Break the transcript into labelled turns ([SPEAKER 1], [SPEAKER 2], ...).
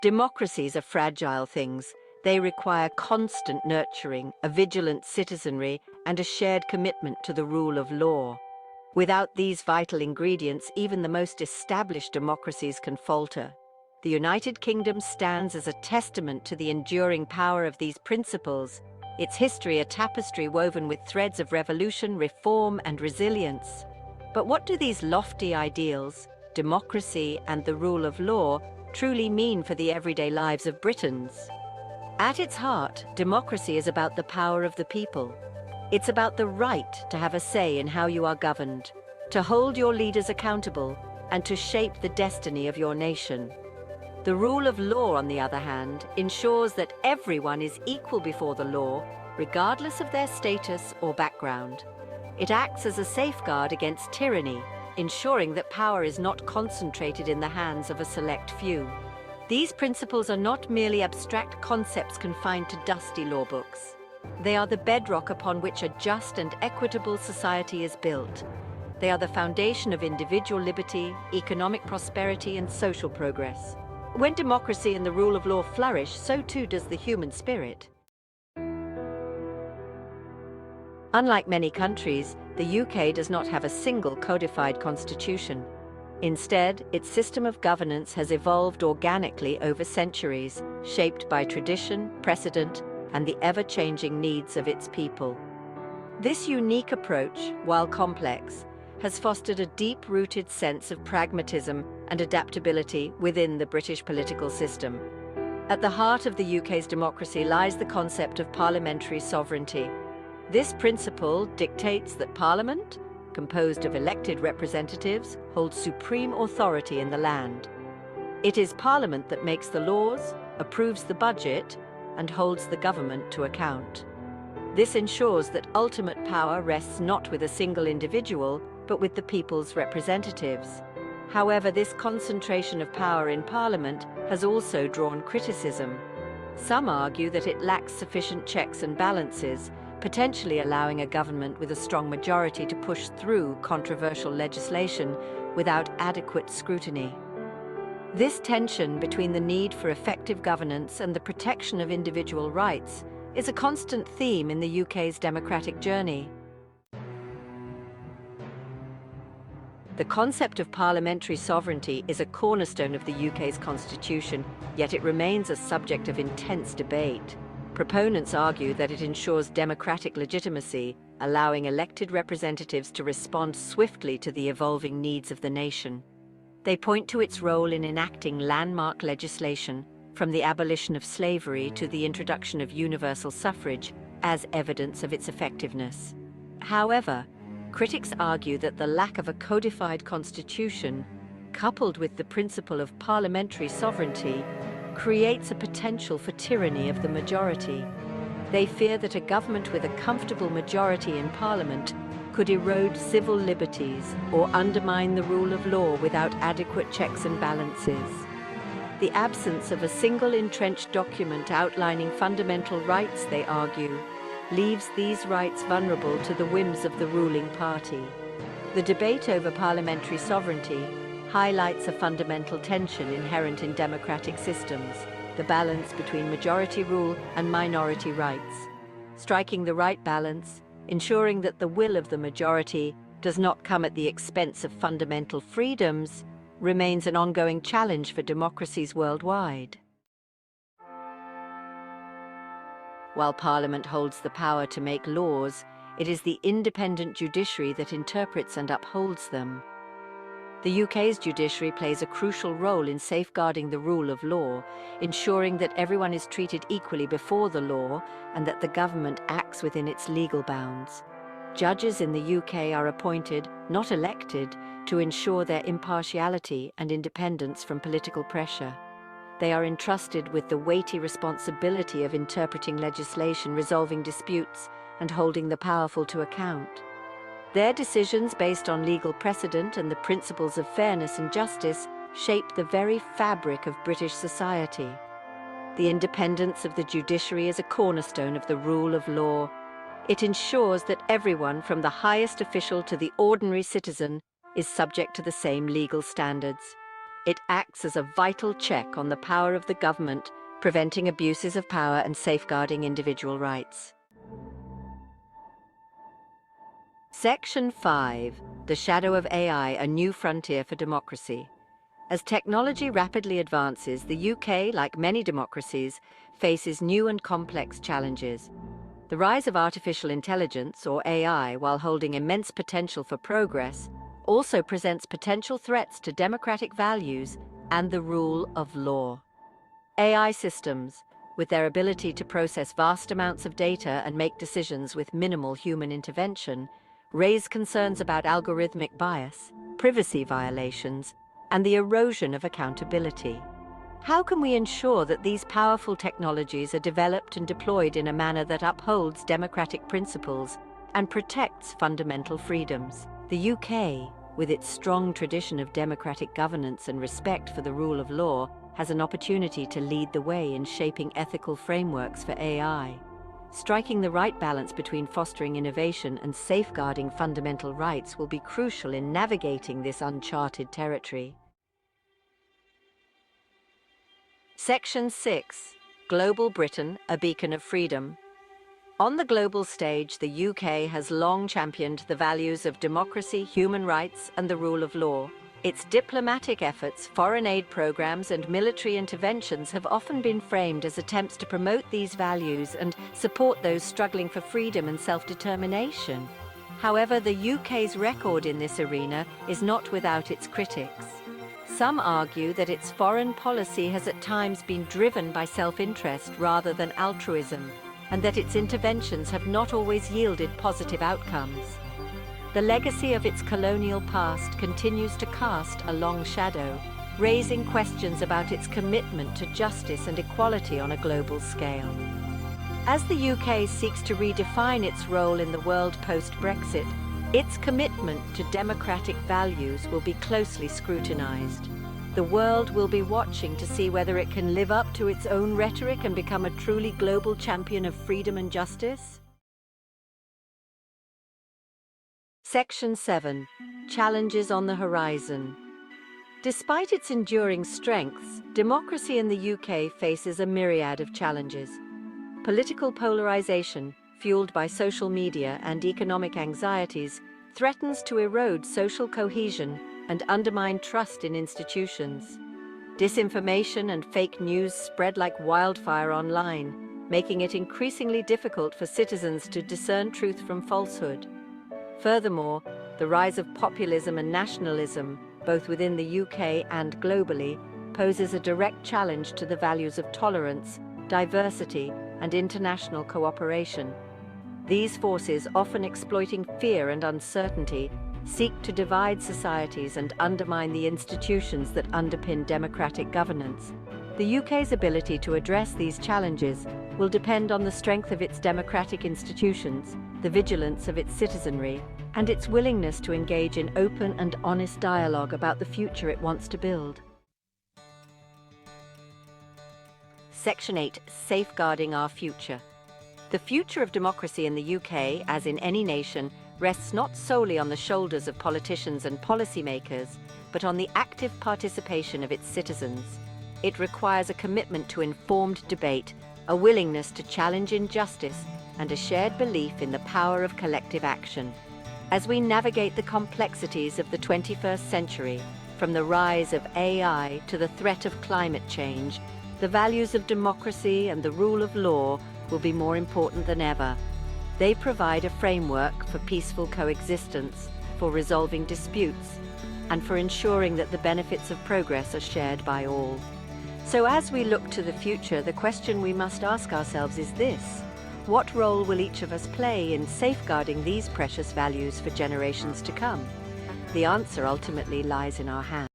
[SPEAKER 1] Democracies are fragile things. They require constant nurturing, a vigilant citizenry, and a shared commitment to the rule of law. Without these vital ingredients, even the most established democracies can falter. The United Kingdom stands as a testament to the enduring power of these principles, its history a tapestry woven with threads of revolution, reform, and resilience. But what do these lofty ideals, democracy and the rule of law, truly mean for the everyday lives of Britons? At its heart, democracy is about the power of the people. It's about the right to have a say in how you are governed, to hold your leaders accountable, and to shape the destiny of your nation. The rule of law, on the other hand, ensures that everyone is equal before the law, regardless of their status or background. It acts as a safeguard against tyranny, ensuring that power is not concentrated in the hands of a select few. These principles are not merely abstract concepts confined to dusty law books. They are the bedrock upon which a just and equitable society is built. They are the foundation of individual liberty, economic prosperity, and social progress. When democracy and the rule of law flourish, so too does the human spirit. Unlike many countries, the UK does not have a single codified constitution. Instead, its system of governance has evolved organically over centuries, shaped by tradition, precedent, and the ever-changing needs of its people. This unique approach, while complex, has fostered a deep-rooted sense of pragmatism and adaptability within the British political system. At the heart of the UK's democracy lies the concept of parliamentary sovereignty. This principle dictates that Parliament, composed of elected representatives, holds supreme authority in the land. It is Parliament that makes the laws, approves the budget, and holds the government to account. This ensures that ultimate power rests not with a single individual, but with the people's representatives. However, this concentration of power in Parliament has also drawn criticism. Some argue that it lacks sufficient checks and balances, potentially allowing a government with a strong majority to push through controversial legislation without adequate scrutiny. This tension between the need for effective governance and the protection of individual rights is a constant theme in the UK's democratic journey. The concept of parliamentary sovereignty is a cornerstone of the UK's constitution, yet it remains a subject of intense debate. Proponents argue that it ensures democratic legitimacy, allowing elected representatives to respond swiftly to the evolving needs of the nation. They point to its role in enacting landmark legislation, from the abolition of slavery to the introduction of universal suffrage, as evidence of its effectiveness. However, critics argue that the lack of a codified constitution, coupled with the principle of parliamentary sovereignty, creates a potential for tyranny of the majority. They fear that a government with a comfortable majority in Parliament could erode civil liberties or undermine the rule of law without adequate checks and balances. The absence of a single entrenched document outlining fundamental rights, they argue, leaves these rights vulnerable to the whims of the ruling party. The debate over parliamentary sovereignty highlights a fundamental tension inherent in democratic systems, the balance between majority rule and minority rights. Striking the right balance, ensuring that the will of the majority does not come at the expense of fundamental freedoms, remains an ongoing challenge for democracies worldwide. While Parliament holds the power to make laws, it is the independent judiciary that interprets and upholds them. The UK's judiciary plays a crucial role in safeguarding the rule of law, ensuring that everyone is treated equally before the law and that the government acts within its legal bounds. Judges in the UK are appointed, not elected, to ensure their impartiality and independence from political pressure. They are entrusted with the weighty responsibility of interpreting legislation, resolving disputes, and holding the powerful to account. Their decisions, based on legal precedent and the principles of fairness and justice, shape the very fabric of British society. The independence of the judiciary is a cornerstone of the rule of law. It ensures that everyone, from the highest official to the ordinary citizen, is subject to the same legal standards. It acts as a vital check on the power of the government, preventing abuses of power and safeguarding individual rights. Section 5. The Shadow of AI, a New Frontier for Democracy. As technology rapidly advances, the UK, like many democracies, faces new and complex challenges. The rise of artificial intelligence, or AI, while holding immense potential for progress, also presents potential threats to democratic values and the rule of law. AI systems, with their ability to process vast amounts of data and make decisions with minimal human intervention, raise concerns about algorithmic bias, privacy violations, and the erosion of accountability. How can we ensure that these powerful technologies are developed and deployed in a manner that upholds democratic principles and protects fundamental freedoms? The UK, with its strong tradition of democratic governance and respect for the rule of law, has an opportunity to lead the way in shaping ethical frameworks for AI. Striking the right balance between fostering innovation and safeguarding fundamental rights will be crucial in navigating this uncharted territory. Section 6. Global Britain, a Beacon of Freedom. On the global stage, the UK has long championed the values of democracy, human rights, and the rule of law. Its diplomatic efforts, foreign aid programs, and military interventions have often been framed as attempts to promote these values and support those struggling for freedom and self-determination. However, the UK's record in this arena is not without its critics. Some argue that its foreign policy has at times been driven by self-interest rather than altruism, and that its interventions have not always yielded positive outcomes. The legacy of its colonial past continues to cast a long shadow, raising questions about its commitment to justice and equality on a global scale. As the UK seeks to redefine its role in the world post-Brexit, its commitment to democratic values will be closely scrutinized. The world will be watching to see whether it can live up to its own rhetoric and become a truly global champion of freedom and justice. Section 7. Challenges on the Horizon. Despite its enduring strengths, democracy in the UK faces a myriad of challenges. Political polarization, fueled by social media and economic anxieties, threatens to erode social cohesion and undermine trust in institutions. Disinformation and fake news spread like wildfire online, making it increasingly difficult for citizens to discern truth from falsehood. Furthermore, the rise of populism and nationalism, both within the UK and globally, poses a direct challenge to the values of tolerance, diversity, and international cooperation. These forces, often exploiting fear and uncertainty, seek to divide societies and undermine the institutions that underpin democratic governance. The UK's ability to address these challenges will depend on the strength of its democratic institutions, the vigilance of its citizenry, and its willingness to engage in open and honest dialogue about the future it wants to build. Section 8. Safeguarding our future. The future of democracy in the UK, as in any nation, rests not solely on the shoulders of politicians and policymakers, but on the active participation of its citizens. It requires a commitment to informed debate, a willingness to challenge injustice, and a shared belief in the power of collective action. As we navigate the complexities of the 21st century, from the rise of AI to the threat of climate change, the values of democracy and the rule of law will be more important than ever. They provide a framework for peaceful coexistence, for resolving disputes, and for ensuring that the benefits of progress are shared by all. So as we look to the future, the question we must ask ourselves is this: what role will each of us play in safeguarding these precious values for generations to come? The answer ultimately lies in our hands.